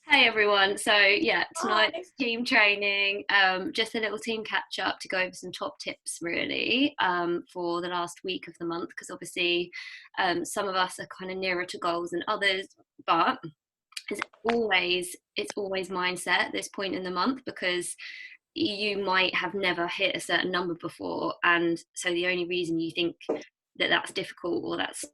Hey everyone. So yeah, Hi. tonight's team training, just a little team catch up to go over some top tips really for the last week of the month because obviously some of us are kind of nearer to goals than others, but it's always mindset at this point in the month because you might have never hit a certain number before, and so the only reason you think that that's difficult or that's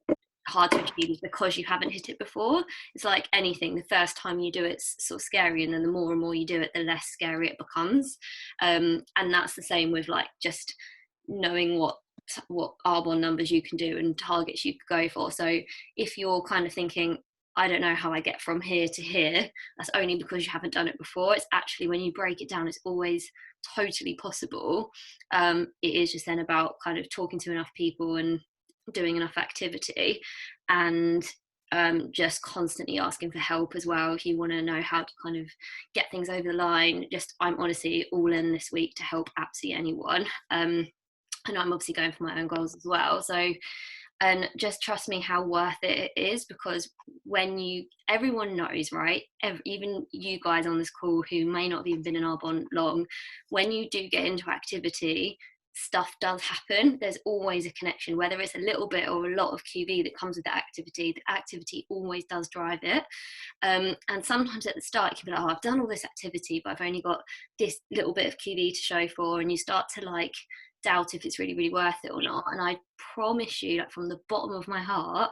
hard to achieve is because you haven't hit it before. It's like anything, the first time you do it's sort of scary, and then the more and more you do it the less scary it becomes. And that's the same with like just knowing what arbon numbers you can do and targets you could go for. So if you're kind of thinking, I don't know how I get from here to here, that's only because you haven't done it before. It's actually, when you break it down, it's always totally possible. It is just then about kind of talking to enough people and doing enough activity, and just constantly asking for help as well if you want to know how to kind of get things over the line. Just, I'm honestly all in this week to help absolutely anyone. And I'm obviously going for my own goals as well. So, and just trust me how worth it is, because when everyone knows, right? Even you guys on this call who may not have even been in Arbonne long, when you do get into activity, stuff does happen. There's always a connection, whether it's a little bit or a lot of QV that comes with the activity. The activity always does drive it. And sometimes at the start you can be like, oh, I've done all this activity, but I've only got this little bit of QV to show for, and you start to like doubt if it's really, really worth it or not. And I promise you, like from the bottom of my heart,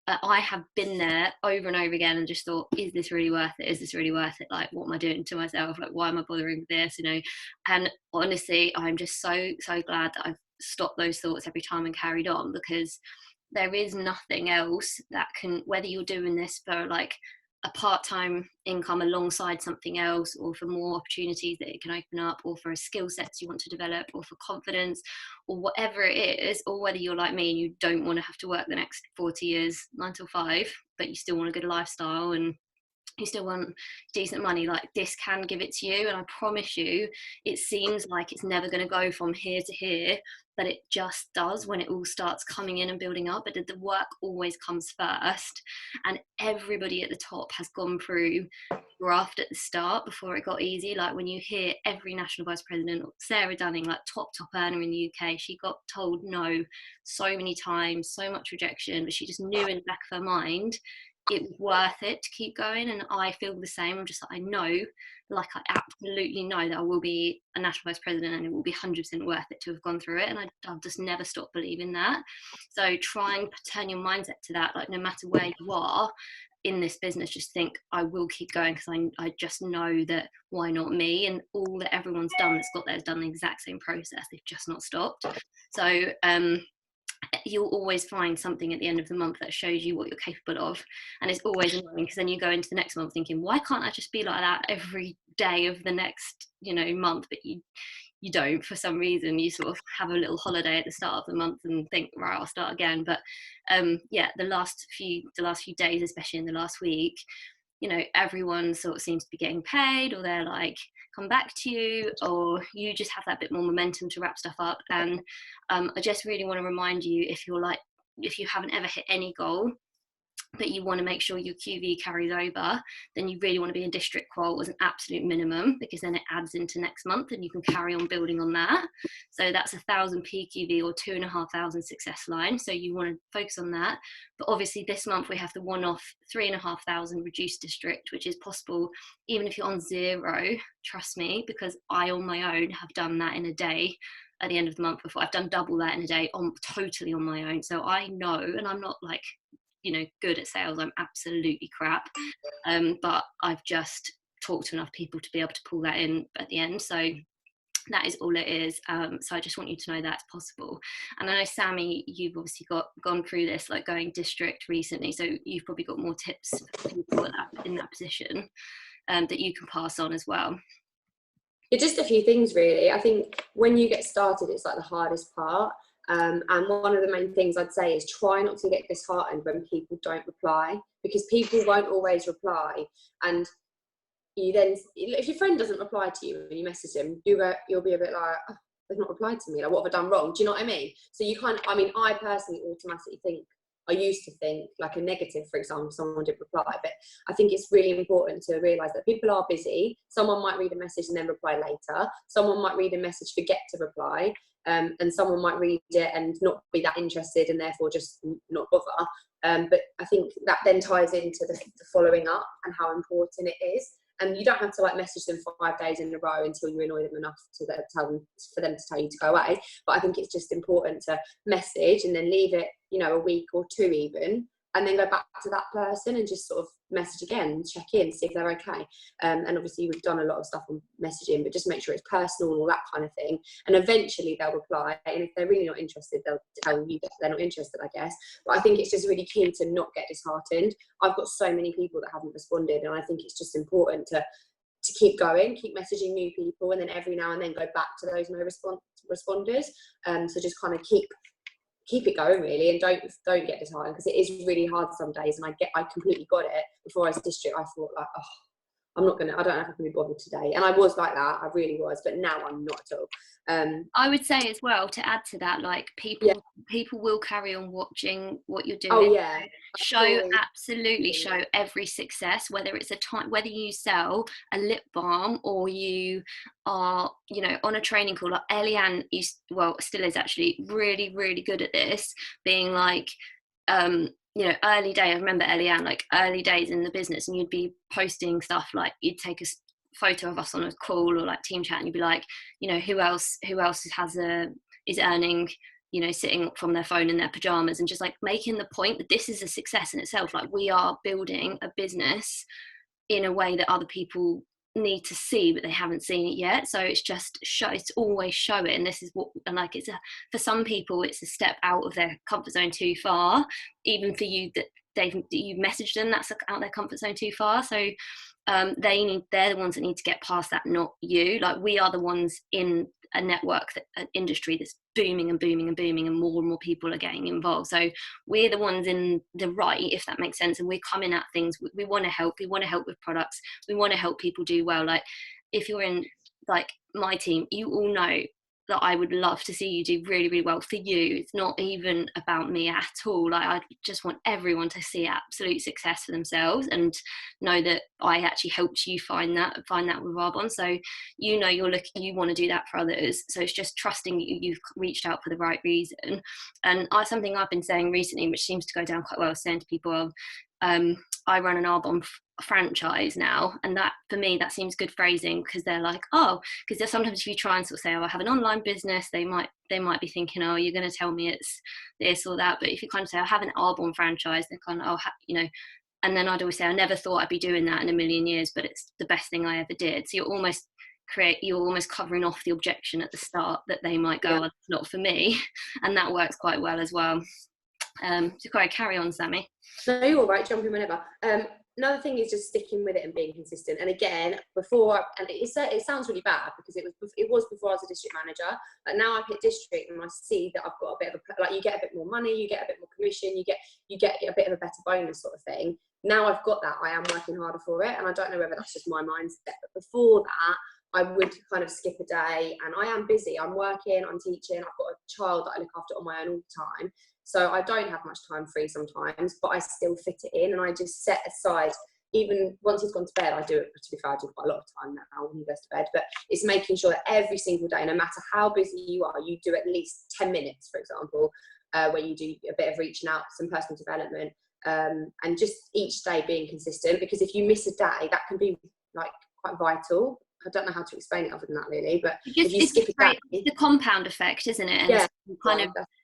I have been there over and over again and just thought, is this really worth it? Is this really worth it? Like, what am I doing to myself? Like, why am I bothering with this? And honestly, I'm just so glad that I've stopped those thoughts every time and carried on, because there is nothing else that can, whether you're doing this for like a part-time income alongside something else, or for more opportunities that it can open up, or for a skill sets you want to develop, or for confidence, or whatever it is, or whether you're like me and you don't want to have to work the next 40 years 9 till 5, but you still want a good lifestyle and you still want decent money, like this can give it to you. And I promise you, it seems like it's never going to go from here to here, but it just does when it all starts coming in and building up. But the work always comes first, and everybody at the top has gone through graft at the start before it got easy. Like when you hear every national vice president, Sarah Dunning, like top earner in the UK, she got told no so many times, so much rejection, but she just knew in the back of her mind it was worth it to keep going. And I feel the same. I'm just like, I know, like I absolutely know that I will be a national vice president and it will be 100% worth it to have gone through it. And I've just never stopped believing that. So try and turn your mindset to that. Like no matter where you are in this business, just think, I will keep going, because I just know that why not me? And all that everyone's done that's got there has done the exact same process. They've just not stopped. So you'll always find something at the end of the month that shows you what you're capable of. And it's always annoying, because then you go into the next month thinking, why can't I just be like that every day of the next month? But you don't, for some reason. You sort of have a little holiday at the start of the month and think, right, I'll start again. But yeah, the last few days, especially in the last week, everyone sort of seems to be getting paid, or they're like come back to you, or you just have that bit more momentum to wrap stuff up. And I just really want to remind you, if you haven't ever hit any goal, but you want to make sure your QV carries over, then you really want to be in district qual as an absolute minimum, because then it adds into next month and you can carry on building on that. So that's 1,000 PQV or 2,500 success line. So you want to focus on that. But obviously this month we have the one-off 3,500 reduced district, which is possible even if you're on zero. Trust me, because I on my own have done that in a day at the end of the month before. I've done double that in a day totally on my own. So I know, and I'm not like good at sales, I'm absolutely crap, but I've just talked to enough people to be able to pull that in at the end. So that is all it is. So I just want you to know that's possible. And I know, Sammy, you've obviously gone through this, like going district recently, so you've probably got more tips for people in that position that you can pass on as well. Yeah, just a few things really. I think when you get started, it's like the hardest part. And one of the main things I'd say is try not to get disheartened when people don't reply, because people won't always reply. And you then, if your friend doesn't reply to you and you message them, you'll be a bit like, oh, they've not replied to me. Like, what have I done wrong? Do you know what I mean? So you I personally automatically think, I used to think, like a negative, for example, someone did reply. But I think it's really important to realise that people are busy. Someone might read a message and then reply later. Someone might read a message, forget to reply. And someone might read it and not be that interested and therefore just not bother. But I think that then ties into the following up and how important it is. And you don't have to like message them 5 days in a row until you annoy them enough to tell them, for them to tell you to go away. But I think it's just important to message and then leave it, you know, a week or two even, and then go back to that person and just sort of message again, check in, see if they're okay. And obviously we've done a lot of stuff on messaging, but just make sure it's personal and all that kind of thing. And eventually they'll reply. And if they're really not interested, they'll tell you that they're not interested, I guess. But I think it's just really key to not get disheartened. I've got so many people that haven't responded, and I think it's just important to keep going, keep messaging new people, and then every now and then go back to those no responders. So just kind of keep it going really, and don't get disheartened, because it is really hard some days. And I completely got it before I was district. I thought like, oh, I don't know if I can be bothered today, and I was like that, I really was, but now I'm not at all. I would say as well, to add to that, like people will carry on watching what you're doing. Oh yeah, absolutely show every success, whether it's whether you sell a lip balm or you are, you know, on a training call. Like Eliane still is actually really, really good at this, being like, you know, early day. I remember Eliane, like early days in the business, and you'd be posting stuff like, you'd take a photo of us on a call or like team chat, and you'd be like, you know, who else is earning, you know, sitting from their phone in their pajamas, and just like making the point that this is a success in itself. Like, we are building a business in a way that other people need to see, but they haven't seen it yet. So it's just it's always show it. And this is what, and like, for some people it's a step out of their comfort zone too far, even for you that you've messaged them, that's out their comfort zone too far. So they're the ones that need to get past that, not you. Like, we are the ones in a network, an industry that's booming and booming and booming, and more people are getting involved. So we're the ones in the right, if that makes sense, and we're coming at things. We want to help with products, we want to help people do well. Like, if you're in like my team, you all know that I would love to see you do really, really well. For you, it's not even about me at all. Like, I just want everyone to see absolute success for themselves and know that I actually helped you find that with Arbonne. So, you know, you want to do that for others. So it's just trusting that you've reached out for the right reason. And something I've been saying recently, which seems to go down quite well, saying to people, I run an Arbonne franchise now, and that, for me, that seems good phrasing, because they're like, oh, because sometimes if you try and sort of say, oh, I have an online business, they might be thinking, oh, you're going to tell me it's this or that. But if you kind of say, I have an Arbonne franchise, they're kind of, oh, you know. And then I'd always say, I never thought I'd be doing that in a million years, but it's the best thing I ever did. So you're almost covering off the objection at the start that they might go, oh, it's not for me. And that works quite well as well. So carry on, Sammy. No, you're all right, jump in whenever. Another thing is just sticking with it and being consistent. And again, it sounds really bad, because it was before I was a district manager, but now I've hit district and I see that I've got a bit of like, you get a bit more money, you get a bit more commission, you get a bit of a better bonus sort of thing. Now I've got that, I am working harder for it, and I don't know whether that's just my mindset, but before that I would kind of skip a day, and I am busy, I'm working, I'm teaching, I've got a child that I look after on my own all the time. So I don't have much time free sometimes, but I still fit it in, and I just set aside, even once he's gone to bed, I do it, to be fair, I do quite a lot of time now when he goes to bed, but it's making sure that every single day, no matter how busy you are, you do at least 10 minutes, for example, where you do a bit of reaching out, some personal development, and just each day being consistent, because if you miss a day, that can be like quite vital. I don't know how to explain it other than that really, but if you skip a day, it's the compound effect, isn't it? And yeah,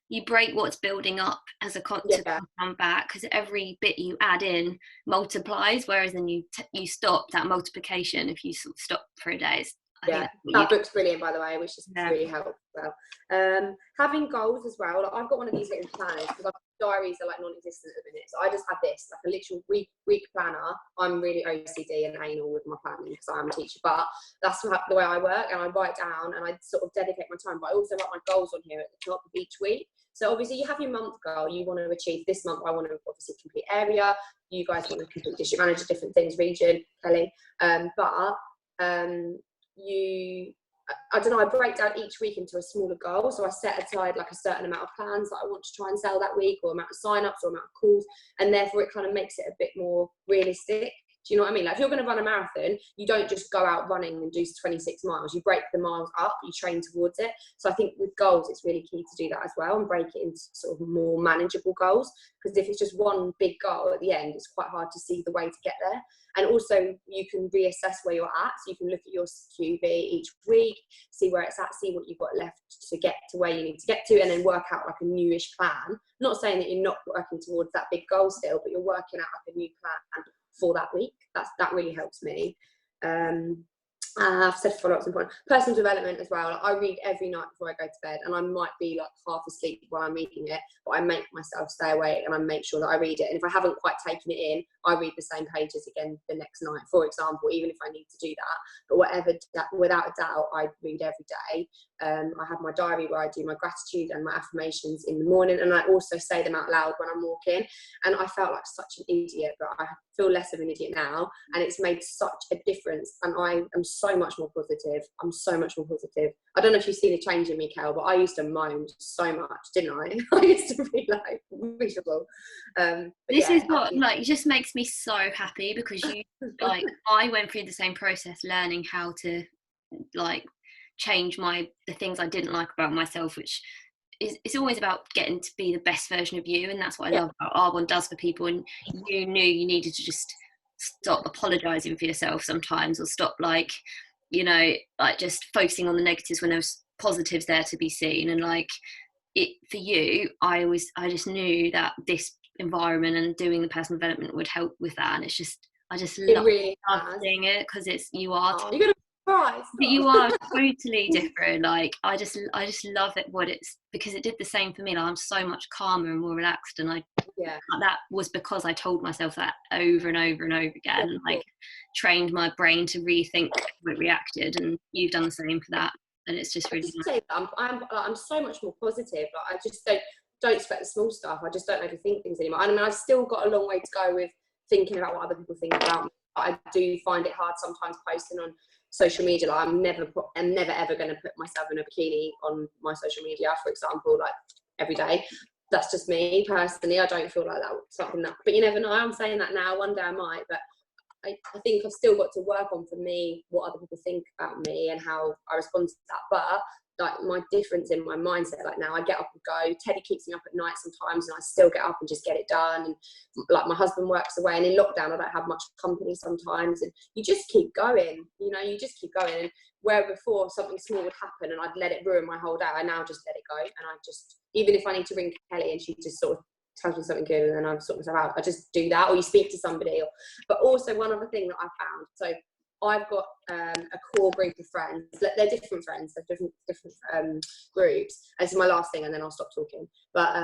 you break what's building up as a to come back, because every bit you add in multiplies, whereas then you stop that multiplication if you sort of stop for a day. That book's brilliant, by the way, which has really helped as well. Having goals as well. Like, I've got one of these little planners, because diaries are like non-existent at the minute, so I just have this, like a literal week planner. I'm really OCD and anal with my planning, because I am a teacher, but that's the way I work, and I write down and I sort of dedicate my time, but I also write my goals on here at the top of each week. So obviously you have your month goal, you want to achieve this month, I want to obviously complete area, you guys want to complete district manager, different things, region, Kelly, but you I don't know, I break down each week into a smaller goal. So I set aside like a certain amount of plans that I want to try and sell that week, or amount of sign-ups, or amount of calls, and therefore it kind of makes it a bit more realistic. Do you know what I mean? Like if you're going to run a marathon, you don't just go out running and do 26 miles. You break the miles up, you train towards it. So I think with goals, it's really key to do that as well, and break it into sort of more manageable goals. Because if it's just one big goal at the end, it's quite hard to see the way to get there. And also you can reassess where you're at. So you can look at your QB each week, see where it's at, see what you've got left to get to where you need to get to, and then work out like a newish plan. Not saying that you're not working towards that big goal still, but you're working out like a new plan for that week. That really helps me. I've said follow-up's important. Personal development as well. Like, I read every night before I go to bed, and I might be like half asleep while I'm reading it, but I make myself stay awake and I make sure that I read it. And if I haven't quite taken it in, I read the same pages again the next night, for example, even if I need to do that. But without a doubt, I read every day. I have my diary where I do my gratitude and my affirmations in the morning, and I also say them out loud when I'm walking. And I felt like such an idiot, but I feel less of an idiot now, and it's made such a difference. And I am so much more positive. I'm so much more positive. I don't know if you've seen a change in me, Kel, but I used to moan so much, didn't I? I used to be like miserable. This is what like just makes me so happy, because you like I went through the same process, learning how to like change the things I didn't like about myself, which it's always about getting to be the best version of you. And that's what I love about Arbonne does for people. And you knew you needed to just stop apologizing for yourself sometimes, or stop like, you know, like just focusing on the negatives when there's positives there to be seen. And like it for you, I just knew that this environment and doing the personal development would help with that. And it's just I just love seeing it, because it's you're gonna cry. But you are totally different. Like I just love it because it did the same for me. Like I'm so much calmer and more relaxed, and that was because I told myself that over and over and over again. Like trained my brain to rethink how it reacted, and you've done the same for that. And it's just really nice. I'm so much more positive. Like I just don't expect the small stuff. I just don't overthink things anymore. I mean, I've still got a long way to go with thinking about what other people think about me. But I do find it hard sometimes posting on social media. Like I'm never ever going to put myself in a bikini on my social media, for example, like every day. That's just me personally. I don't feel like that something that, but you never know. I'm saying that now, one day I might, but I think I've still got to work on, for me, what other people think about me and how I respond to that. But like my difference in my mindset, like now I get up and go. Teddy keeps me up at night sometimes, and I still get up and just get it done. And like my husband works away, and in lockdown I don't have much company sometimes, and you just keep going, you know, you just keep going. And where before something small would happen and I'd let it ruin my whole day, I now just let it go. And I just, even if I need to ring Kelly and she just sort of tells me something good and then I sort myself out, I just do that. Or you speak to somebody. But also one other thing that I found, so I've got a core group of friends. They're different friends, they're different groups. This is my last thing, and then I'll stop talking. But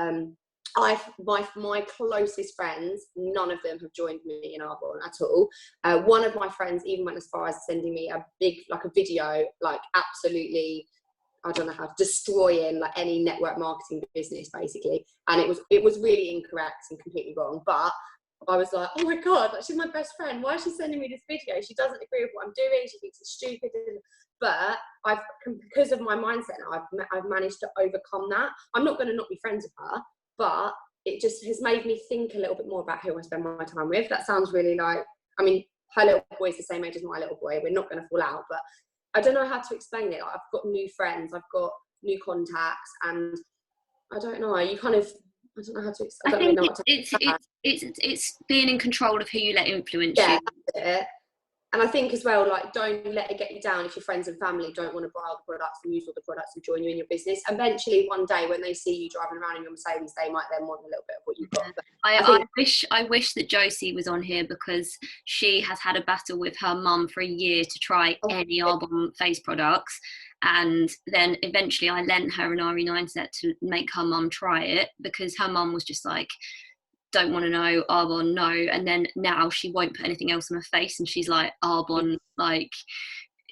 my closest friends, none of them have joined me in Arbonne at all. One of my friends even went as far as sending me a video, like absolutely, I don't know how, destroying like any network marketing business basically. And it was really incorrect and completely wrong. But I was like, oh my God, like, she's my best friend. Why is she sending me this video? She doesn't agree with what I'm doing. She thinks it's stupid. But because of my mindset now, I've managed to overcome that. I'm not going to not be friends with her, but it just has made me think a little bit more about who I spend my time with. That sounds really like, I mean, her little boy's the same age as my little boy. We're not going to fall out, but I don't know how to explain it. Like, I've got new friends, I've got new contacts, and I don't know. I don't know how to explain. I think it's being in control of who you let influence you. That's it. And I think as well, like, don't let it get you down if your friends and family don't want to buy all the products and use all the products and join you in your business. Eventually, one day, when they see you driving around in your Mercedes, they might then want a little bit of what you've got. I wish that Josie was on here, because she has had a battle with her mum for a year to try any Arbonne face products. And then eventually I lent her an RE9 set to make her mum try it, because her mum was just like, don't want to know, Arbonne, no. And then now she won't put anything else on her face, and she's like, Arbonne, like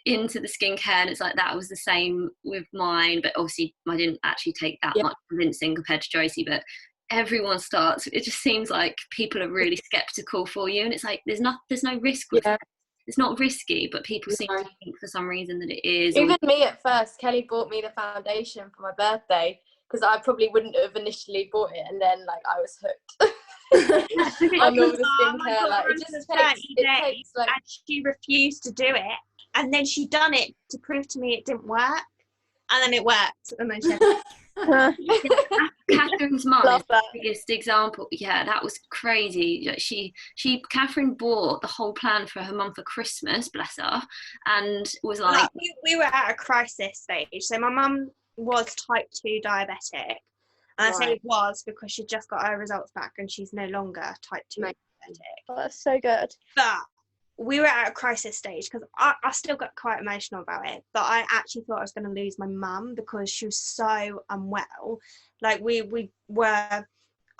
into the skincare. And it's like, that was the same with mine, but obviously I didn't actually take that much convincing compared to Josie. But everyone starts, it just seems like people are really skeptical for you, and it's like there's no risk with it. it's not risky, but people seem to think for some reason that it is. Even me at first, Kelly bought me the foundation for my birthday because I probably wouldn't have initially bought it, and then like I was hooked. On all the skincare, like it just takes like, and she refused to do it, and then she done it to prove to me it didn't work, and then it worked, and then she Catherine's mum is the biggest example. Yeah, that was crazy. Catherine bought the whole plan for her mum for Christmas, bless her, and was like, we were at a crisis stage. So my mum was type 2 diabetic, and I say it was because she just got her results back and she's no longer type 2 diabetic. Oh, that's so good. But we were at a crisis stage because I still got quite emotional about it, but I actually thought I was going to lose my mum because she was so unwell. Like we were,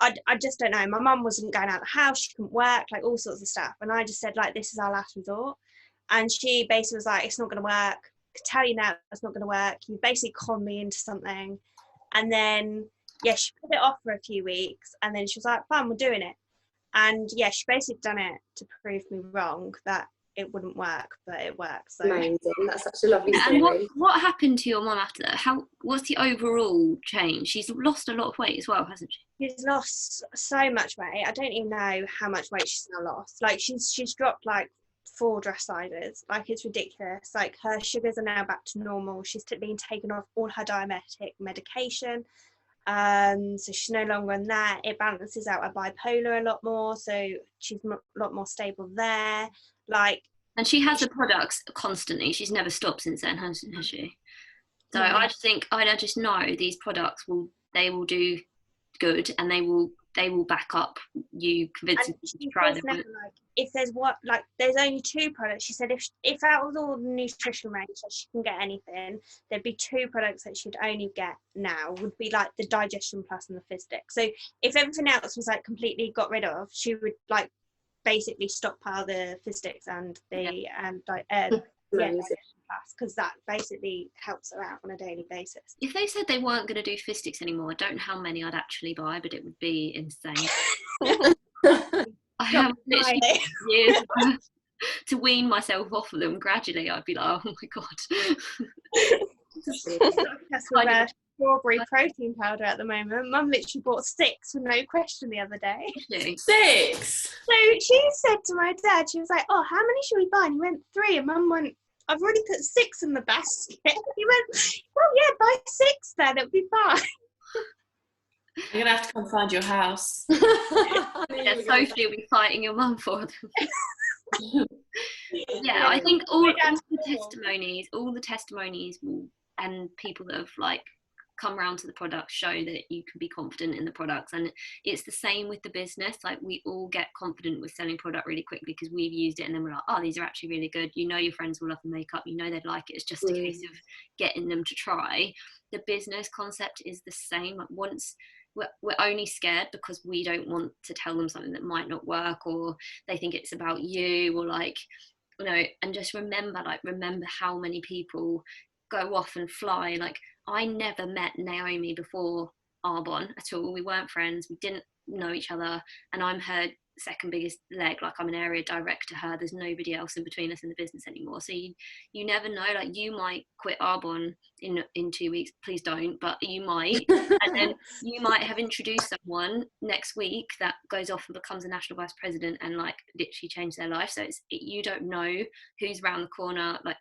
I just don't know. My mum wasn't going out of the house. She couldn't work, like all sorts of stuff. And I just said, like, this is our last resort. And she basically was like, it's not going to work. I could tell you now it's not going to work. You basically conned me into something. And then, yeah, she put it off for a few weeks. And then she was like, fine, we're doing it. And yeah, she basically done it to prove me wrong that it wouldn't work, but it works. So. Amazing. That's such a lovely story. And what happened to your mum after that? What's the overall change? She's lost a lot of weight as well, hasn't she? She's lost so much weight. I don't even know how much weight she's now lost. Like she's dropped like 4 dress sizes. Like it's ridiculous. Like her sugars are now back to normal. She's been taken off all her diabetic medication. So she's no longer on that. It balances out her bipolar a lot more, so she's a lot more stable there. And she has the products constantly. She's never stopped since then, has she? So I just know these products will do good, and they will back up you convincing people to try them. Like, if there's only 2 products, she said if out of all the nutrition range that she can get anything, there'd be 2 products that she'd only get now, would be like the Digestion Plus and the Fizz-Stick. So if everything else was like completely got rid of, she would like basically stockpile the Fizz-Sticks and the Digestion Plus, because that basically helps her out on a daily basis. If they said they weren't going to do Fizz-Sticks anymore, I don't know how many I'd actually buy, but it would be insane. I have literally years to wean myself off of them gradually. I'd be like, oh my god. That's with strawberry protein powder at the moment. Mum literally bought 6 with no question the other day. 6? So she said to my dad, she was like, oh, how many should we buy? And he went 3, and Mum went, I've already put 6 in the basket. He went, well, yeah, buy 6 then, it'll be fine. You're going to have to come find your house. Yeah, Sophie will be fighting your mum for them. Yeah, I think all the testimonies and people that have like come around to the product show that you can be confident in the products. And it's the same with the business. Like we all get confident with selling product really quickly because we've used it and then we're like, oh, these are actually really good. You know your friends will love the makeup, you know they'd like it. It's just a case of getting them to try. The business concept is the same. Like once we're only scared because we don't want to tell them something that might not work, or they think it's about you, or like, you know. And just remember how many people go off and fly. Like I never met Naomi before Arbonne at all. We weren't friends, we didn't know each other, and I'm her second biggest leg. Like I'm an area direct to her. There's nobody else in between us in the business anymore. So you never know. Like you might quit Arbonne in 2 weeks. Please don't, but you might. And then you might have introduced someone next week that goes off and becomes a national vice president and like literally change their life. So you don't know who's around the corner. Like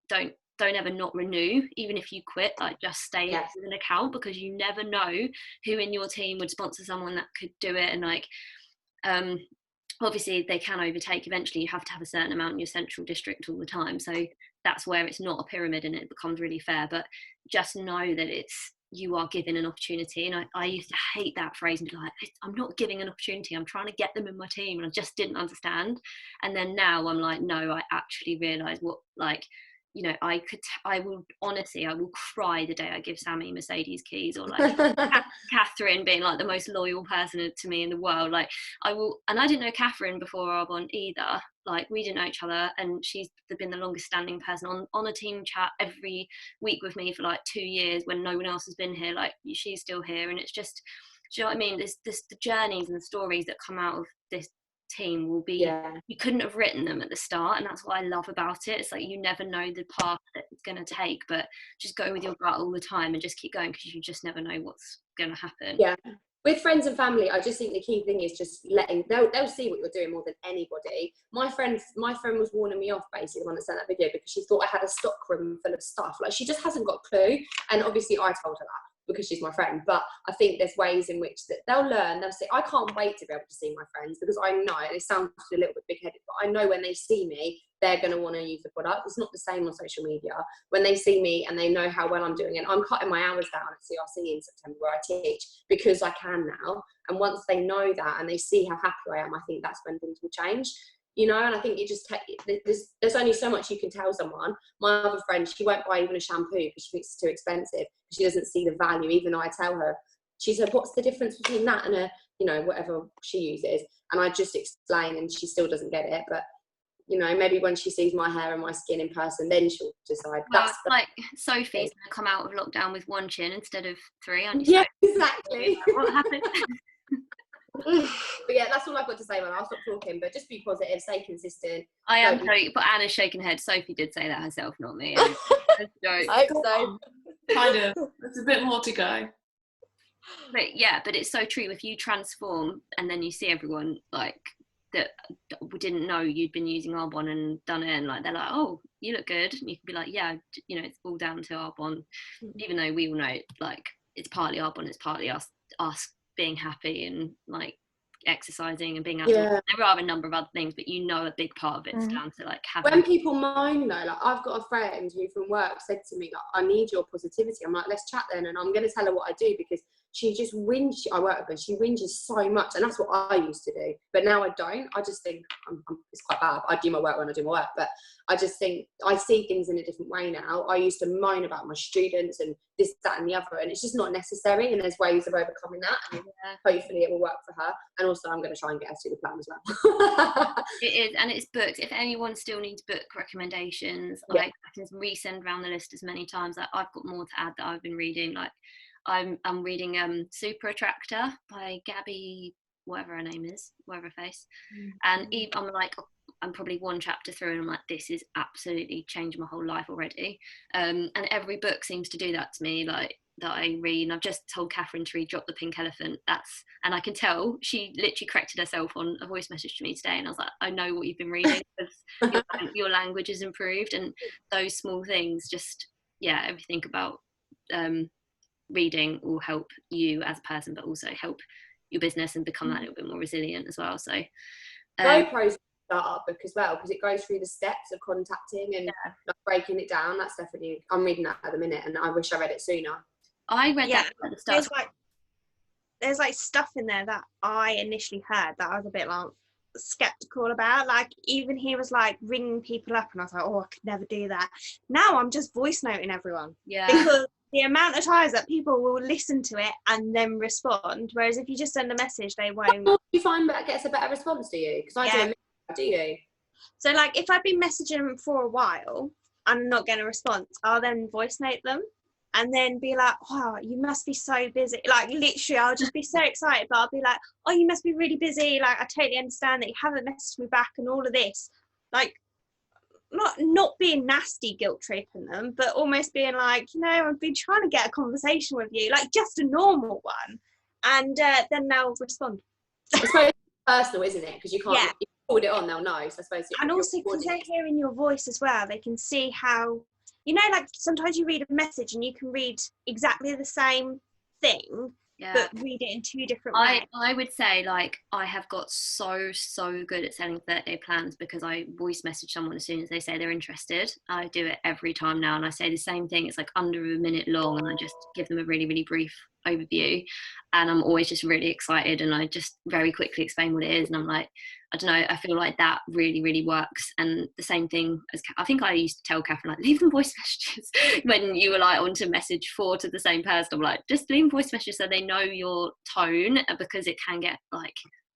don't ever not renew, even if you quit. Like just stay with an account, because you never know who in your team would sponsor someone that could do it. And like obviously they can overtake. Eventually you have to have a certain amount in your central district all the time, so that's where it's not a pyramid and it becomes really fair. But just know that you are given an opportunity. And I used to hate that phrase and be like, I'm not giving an opportunity, I'm trying to get them in my team, and I just didn't understand. And then now I'm like, no, I actually realise what, like, you know, I will cry the day I give Sammy Mercedes keys, or like Catherine being like the most loyal person to me in the world. Like I will, and I didn't know Catherine before Arbonne either. Like we didn't know each other, and she's been the longest standing person on a team chat every week with me for like 2 years when no one else has been here. Like she's still here, and it's just, do you know what I mean? There's the journeys and the stories that come out of this team will be, you couldn't have written them at the start, and that's what I love about it. It's like you never know the path that it's going to take, but just go with your gut all the time and just keep going, because you just never know what's going to happen. With friends and family, I just think the key thing is just they'll see what you're doing more than anybody. My friend was warning me off, basically, the one that sent that video, because she thought I had a stock room full of stuff. Like, she just hasn't got a clue. And obviously I told her that because she's my friend, but I think there's ways in which that they'll learn. They'll say, I can't wait to be able to see my friends, because I know, and it sounds a little bit big-headed, but I know when they see me, they're going to want to use the product. It's not the same on social media. When they see me and they know how well I'm doing it, I'm cutting my hours down at CRC in September, where I teach, because I can now. And once they know that and they see how happy I am, I think that's when things will change. You know, and I think you just there's only so much you can tell someone. My other friend, she won't buy even a shampoo because she thinks it's too expensive. She doesn't see the value, even though I tell her. She said, what's the difference between that and a, you know, whatever she uses? And I just explain, and she still doesn't get it. But, you know, maybe when she sees my hair and my skin in person, then she'll decide. Well, that's like Sophie's going to come out of lockdown with 1 chin instead of 3. Yeah, exactly. What happened? But yeah, that's all I've got to say, man. I'll stop talking, but just be positive, stay consistent. I am sorry, but Anna's shaking her head. Sophie did say that herself, not me. I hope so. Kind of. There's a bit more to go. But yeah, but it's so true. If you transform and then you see everyone like that didn't know you'd been using Arbonne and done it, and like they're like, oh, you look good, and you can be like, yeah, you know, it's all down to Arbonne, even though we all know like it's partly Arbonne, it's partly us being happy and like exercising and being out. There are a number of other things, but you know, a big part of it's down to like having. When people moan though, like I've got a friend who from work said to me, like, I need your positivity. I'm like, let's chat then, and I'm going to tell her what I do, because she just whinges. I work with her, she whinges so much, and that's what I used to do, but now I don't. I just think it's quite bad. I do my work when I do my work, but I just think I see things in a different way now. I used to moan about my students and this, that and the other, and it's just not necessary, and there's ways of overcoming that, and hopefully it will work for her. And also I'm going to try and get her to the plan as well. It is, and it's booked. If anyone still needs book recommendations, like I can resend around the list as many times. Like, I've got more to add that I've been reading. Like I'm reading Super Attractor by Gabby, whatever her name is, whatever face. And I'm probably 1 chapter through, and I'm like, this is absolutely changed my whole life already. And every book seems to do that to me, like that I read. And I've just told Catherine to read Drop the Pink Elephant. And I can tell she literally corrected herself on a voice message to me today, and I was like, I know what you've been reading, because your language has improved. And those small things, just everything about reading will help you as a person, but also help your business and become that little bit more resilient as well. So GoPro's startup book as well, because it goes through the steps of contacting and like breaking it down. That's definitely, I'm reading that at the minute, and I wish I read it sooner. I read that at the start. There's like stuff in there that I initially heard that I was a bit like skeptical about. Like, even he was like ringing people up, and I was like, oh, I could never do that. Now I'm just voice noting everyone, because the amount of times that people will listen to it and then respond, whereas if you just send a message, they won't. Do you find that gets a better response to you? Because I do you? So like, if I've been messaging them for a while and I'm not getting a response, I'll then voice note them and then be like, wow, you must be so busy. Like, literally, I'll just be so excited, but I'll be like, oh, you must be really busy. Like, I totally understand that you haven't messaged me back and all of this. Like, not being nasty, guilt tripping them, but almost being like, you know, I've been trying to get a conversation with you, like just a normal one, and then they'll respond. I suppose it's personal, isn't it? Because you can't, if you forward it on, they'll know. So I suppose. And also, because they're hearing your voice as well, they can see how, you know, like sometimes you read a message and you can read exactly the same thing, but read it in 2 different ways. I would say, like, I have got so good at selling 30-day plans, because I voice message someone as soon as they say they're interested. I do it every time now, and I say the same thing. It's like under a minute long, and I just give them a really, really brief overview, and I'm always just really excited, and I just very quickly explain what it is, and I'm like, I don't know, I feel like that really, really works. And the same thing as I think I used to tell Catherine, like, leave them voice messages when you were like on to message 4 to the same person. I'm like, just leave voice messages so they know your tone, because it can get like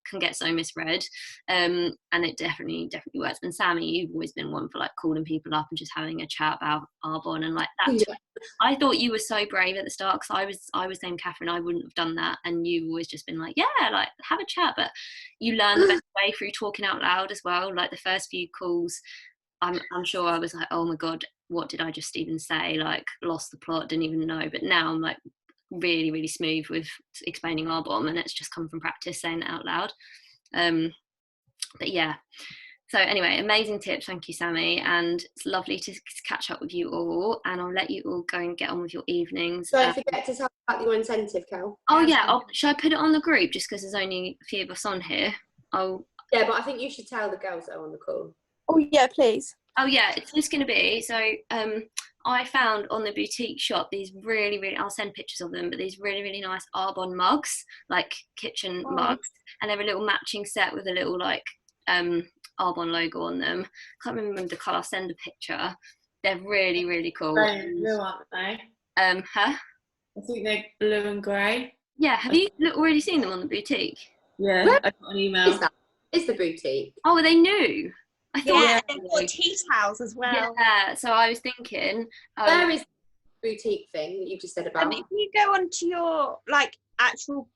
can get so misread, and it definitely works. And Sammy, you've always been one for like calling people up and just having a chat about Arbonne, and like that. Yeah. I thought you were so brave at the start, because I was saying, Catherine, I wouldn't have done that, and you've always just been like, yeah, like have a chat. But you learn the best way through talking out loud as well. Like the first few calls, I'm sure I was like, oh my god, what did I just even say? Like lost the plot, didn't even know. But now I'm like really, really smooth with explaining Arbonne, and it's just come from practice saying it out loud. But yeah. So anyway, amazing tips. Thank you, Sammy. And it's lovely to catch up with you all. And I'll let you all go and get on with your evenings. Don't forget to talk about your incentive, Kel. Oh yeah, should I put it on the group just because there's only a few of us on here? Yeah, but I think you should tell the girls that are on the call. Oh yeah, please. Oh yeah, it's just going to be, so I found on the boutique shop these really, I'll send pictures of them, but these really nice Arbonne mugs, like kitchen mugs, and they're a little matching set with a little like Arbonne logo on them. Can't remember the colour, I'll send a picture. They're really cool. Blue, aren't they? Huh? I think they're blue and grey. Yeah, have you already seen them on the boutique? Yeah, Where I got an email. Is that? It's the boutique. Oh, are they new? I thought Yeah, they've got tea towels as well. Yeah, so I was thinking. Where is the boutique thing that you just said about? If you go onto your like actual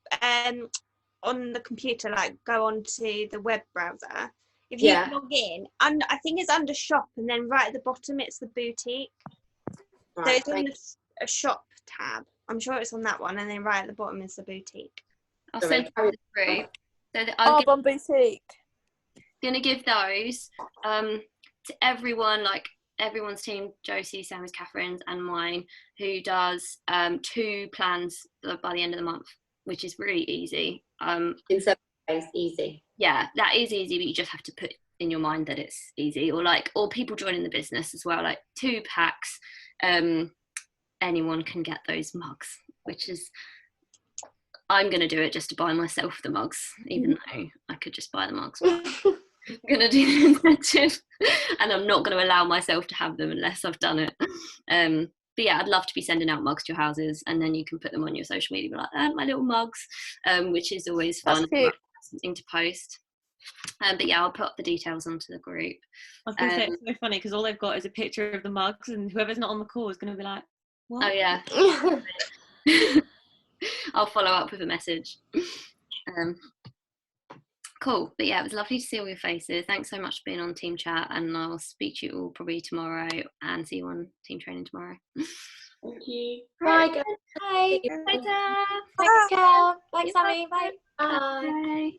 on the computer, like go onto the web browser. If you log in, and I think it's under shop, and then right at the bottom it's the boutique. Right, So it's on a shop tab. I'm sure it's on that one, and then right at the bottom is the boutique. I'll send it through. So I'm Arbonne boutique. gonna give those to everyone, like everyone's team, Josie, Sammy's, Catherine's, and mine, who does 2 plans by the end of the month, which is really easy. In 7 days, easy. Yeah, that is easy, but you just have to put in your mind that it's easy. Or people joining the business as well, like 2 packs. Anyone can get those mugs, which is, I'm gonna do it just to buy myself the mugs, even though I could just buy the mugs. I'm gonna do the incentive, and I'm not gonna allow myself to have them unless I've done it. But yeah, I'd love to be sending out mugs to your houses, and then you can put them on your social media, like my little mugs, which is always fun. Something to post. But yeah, I'll put the details onto the group. I was going to say, it's so funny because all they've got is a picture of the mugs, and whoever's not on the call is going to be like, what? Oh yeah. I'll follow up with a message. Cool. But yeah, it was lovely to see all your faces. Thanks so much for being on Team Chat, and I'll speak to you all probably tomorrow and see you on team training tomorrow. Thank you. Bye, guys. Bye. Later. Thanks, Kel. Thanks, Sammy. Bye. Bye. Bye.